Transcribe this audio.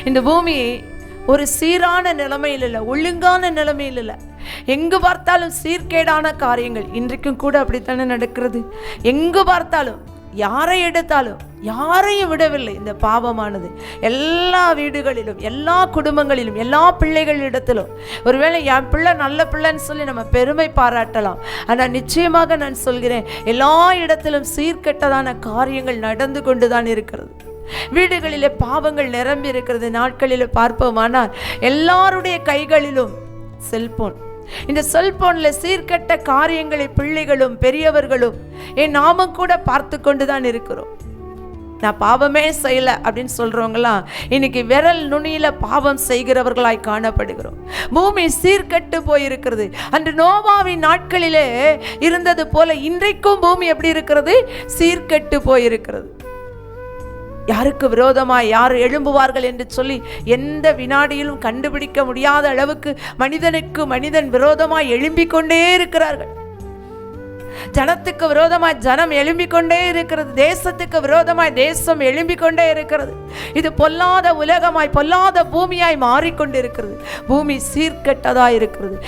இந்த பூமி ஒரு சீரான நிலைமையில் இல்லை, ஒழுங்கான நிலைமையில் இல்லை. எங்கு பார்த்தாலும் சீர்கேடான காரியங்கள். இன்றைக்கும் கூட அப்படித்தானே நடக்கிறது. எங்கு பார்த்தாலும் யாரை எடுத்தாலும் யாரையும் விடவில்லை. இந்த பாவமானது எல்லா வீடுகளிலும், எல்லா குடும்பங்களிலும், எல்லா பிள்ளைகளிடத்திலும். ஒருவேளை என் பிள்ளை நல்ல பிள்ளைன்னு சொல்லி நம்ம பெருமை பாராட்டலாம். ஆனால் நிச்சயமாக நான் சொல்கிறேன், எல்லா இடத்திலும் சீர்கெட்டதான காரியங்கள் நடந்து கொண்டுதான் இருக்கிறது. வீடுகளிலே பாவங்கள் நிரம்பி இருக்கிறது. நாட்களில் பார்ப்போமானால் எல்லாருடைய கைகளிலும் செல்போன். இந்த செல்போன்ல சீர்கெட்ட காரியங்களை பிள்ளைகளும் பெரியவர்களும் நாமும் கூட பார்த்து கொண்டுதான் இருக்கிறோம். நான் பாவமே செய்யல அப்படின்னு சொல்றவங்களாம் இன்னைக்கு விரல் நுனியில பாவம் செய்கிறவர்களாய் காணப்படுகிறோம். பூமி சீர்கெட்டு போயிருக்கிறது. அன்று நோவாவின் நாட்களிலே இருந்தது போல இன்றைக்கும் பூமி எப்படி இருக்கிறது? சீர்கெட்டு போயிருக்கிறது. யாருக்கு விரோதமாய் யார் எழும்புவார்கள் என்று சொல்லி எந்த வினாடியிலும் கண்டுபிடிக்க முடியாத அளவுக்கு மனிதனுக்கு மனிதன் விரோதமாய் எழும்பிக் கொண்டே இருக்கிறார்கள். ஜனத்துக்கு விரோதமாய் ஜனம் எழும்பிக் கொண்டே இருக்கிறது. தேசத்துக்கு விரோதமாய் தேசம் எழும்பிக் கொண்டே இருக்கிறது. இது பொல்லாத உலகமாய் பொல்லாத பூமியாய் மாறிக்கொண்டிருக்கிறது. பூமி சீர்கெட்டதாய் இருக்கிறது.